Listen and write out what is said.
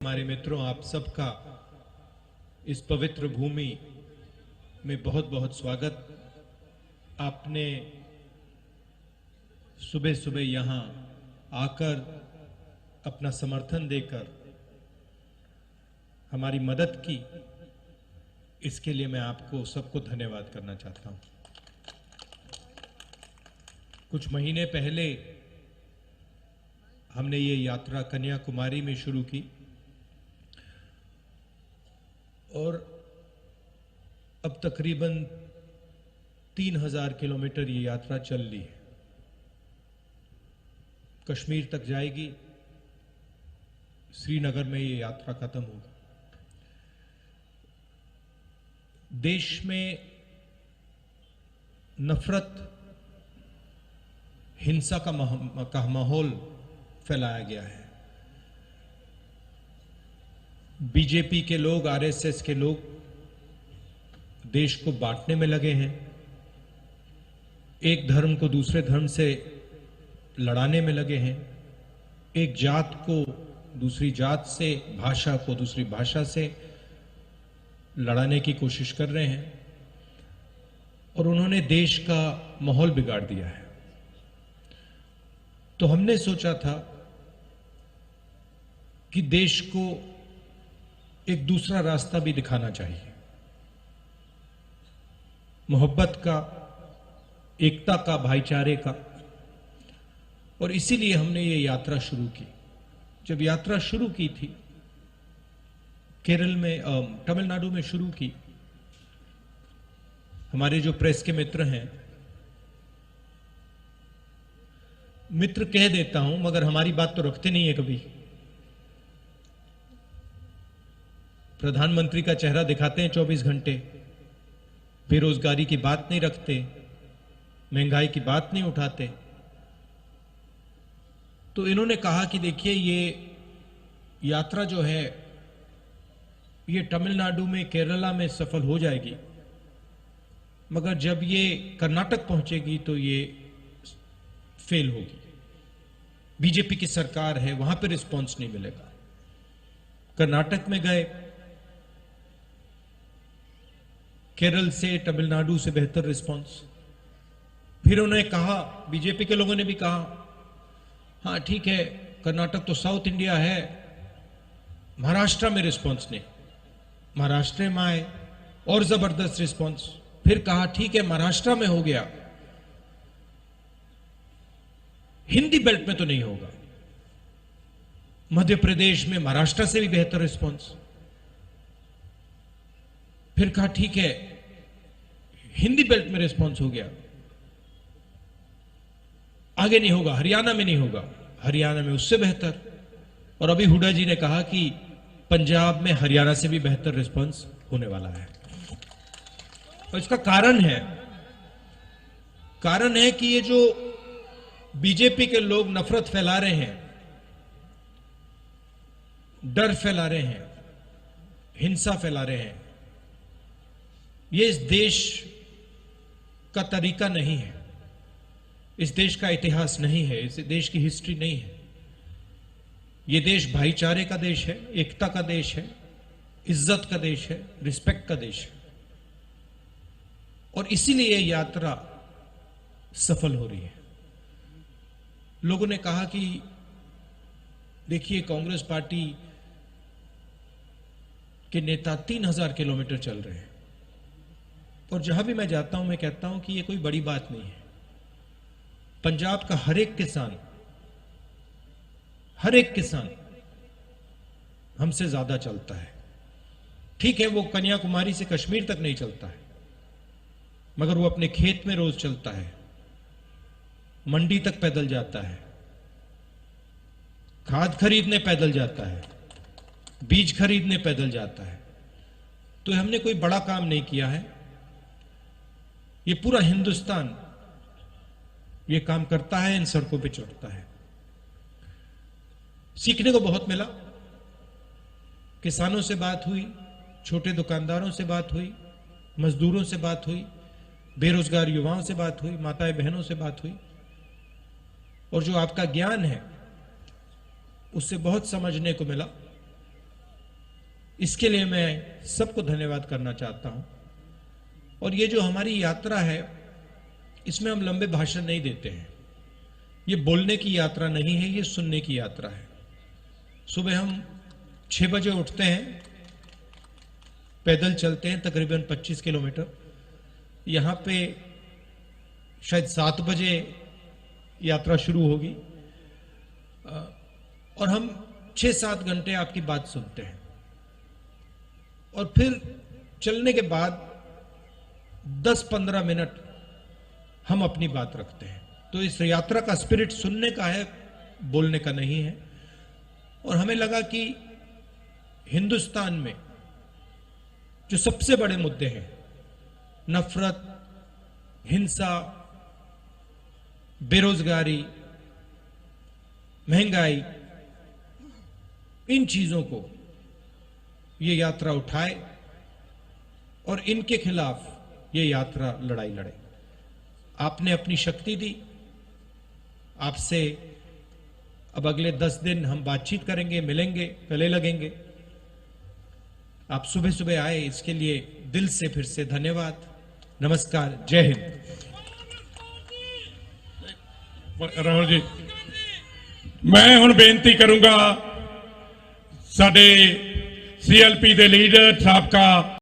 हमारे मित्रों, आप सबका इस पवित्र भूमि में बहुत बहुत स्वागत। आपने सुबह सुबह यहाँ आकर अपना समर्थन देकर हमारी मदद की, इसके लिए मैं आपको सबको धन्यवाद करना चाहता हूँ। कुछ महीने पहले हमने ये यात्रा कन्याकुमारी में शुरू की और अब तकरीबन 3000 किलोमीटर ये यात्रा चल ली है। कश्मीर तक जाएगी, श्रीनगर में ये यात्रा खत्म होगी। देश में नफरत, हिंसा का माहौल फैलाया गया है। बीजेपी के लोग, आरएसएस के लोग देश को बांटने में लगे हैं, एक धर्म को दूसरे धर्म से लड़ाने में लगे हैं, एक जात को दूसरी जात से, भाषा को दूसरी भाषा से लड़ाने की कोशिश कर रहे हैं और उन्होंने देश का माहौल बिगाड़ दिया है। तो हमने सोचा था कि देश को एक दूसरा रास्ता भी दिखाना चाहिए, मोहब्बत का, एकता का, भाईचारे का। और इसीलिए हमने ये यात्रा शुरू की। जब यात्रा शुरू की थी, केरल में, तमिलनाडु में शुरू की, हमारे जो प्रेस के मित्र हैं, मित्र कह देता हूं मगर हमारी बात तो रखते नहीं है कभी। प्रधानमंत्री का चेहरा दिखाते हैं 24 घंटे, बेरोजगारी की बात नहीं रखते, महंगाई की बात नहीं उठाते। तो इन्होंने कहा कि देखिए, ये यात्रा जो है ये तमिलनाडु में, केरला में सफल हो जाएगी, मगर जब ये कर्नाटक पहुंचेगी तो ये फेल होगी। बीजेपी की सरकार है, वहां पर रिस्पांस नहीं मिलेगा। कर्नाटक में गए, केरल से, तमिलनाडु से बेहतर रिस्पांस। फिर उन्होंने कहा, बीजेपी के लोगों ने भी कहा, हाँ ठीक है, कर्नाटक तो साउथ इंडिया है, महाराष्ट्र में रिस्पांस नहीं। महाराष्ट्र में आए और जबरदस्त रिस्पांस। फिर कहा ठीक है, महाराष्ट्र में हो गया, हिंदी बेल्ट में तो नहीं होगा। मध्य प्रदेश में महाराष्ट्र से भी बेहतर रिस्पांस। फिर कहा ठीक है, हिंदी बेल्ट में रिस्पांस हो गया, आगे नहीं होगा, हरियाणा में नहीं होगा, हरियाणा में उससे बेहतर। और अभी हुड्डा जी ने कहा कि पंजाब में हरियाणा से भी बेहतर रिस्पांस होने वाला है। और इसका कारण है कि ये जो बीजेपी के लोग नफरत फैला रहे हैं, डर फैला रहे हैं, हिंसा फैला रहे हैं, ये इस देश का तरीका नहीं है, इस देश का इतिहास नहीं है, इस देश की हिस्ट्री नहीं है। ये देश भाईचारे का देश है, एकता का देश है, इज्जत का देश है, रिस्पेक्ट का देश है। और इसीलिए ये यात्रा सफल हो रही है। लोगों ने कहा कि देखिए, कांग्रेस पार्टी के नेता 3000 किलोमीटर चल रहे हैं। और जहां भी मैं जाता हूं, मैं कहता हूं कि ये कोई बड़ी बात नहीं है। पंजाब का हर एक किसान हमसे ज्यादा चलता है। ठीक है, वो कन्याकुमारी से कश्मीर तक नहीं चलता है, मगर वो अपने खेत में रोज चलता है, मंडी तक पैदल जाता है, खाद खरीदने पैदल जाता है, बीज खरीदने पैदल जाता है। तो हमने कोई बड़ा काम नहीं किया है, ये पूरा हिंदुस्तान ये काम करता है, इन सड़कों पे चढ़ता है। सीखने को बहुत मिला। किसानों से बात हुई, छोटे दुकानदारों से बात हुई, मजदूरों से बात हुई, बेरोजगार युवाओं से बात हुई, माताएं बहनों से बात हुई। और जो आपका ज्ञान है, उससे बहुत समझने को मिला इसके लिए मैं सबको धन्यवाद करना चाहता हूं। और ये जो हमारी यात्रा है, इसमें हम लंबे भाषण नहीं देते हैं। ये बोलने की यात्रा नहीं है, ये सुनने की यात्रा है। सुबह हम 6 बजे उठते हैं, पैदल चलते हैं तकरीबन 25 किलोमीटर। यहां पे शायद 7 बजे यात्रा शुरू होगी और हम 6-7 घंटे आपकी बात सुनते हैं और फिर चलने के बाद 10-15 मिनट हम अपनी बात रखते हैं। तो इस यात्रा का स्पिरिट सुनने का है, बोलने का नहीं है। और हमें लगा कि हिंदुस्तान में जो सबसे बड़े मुद्दे हैं, नफरत, हिंसा, बेरोजगारी, महंगाई, इन चीजों को ये यात्रा उठाए और इनके खिलाफ ये यात्रा लड़ाई लड़े। आपने अपनी शक्ति दी। आपसे अब अगले 10 दिन हम बातचीत करेंगे, मिलेंगे, गले लगेंगे। आप सुबह सुबह आए, इसके लिए दिल से फिर से धन्यवाद। नमस्कार, जय हिंद। राहुल जी, मैं हुण बेनती करूंगा साडे CLP दे लीडर साहब का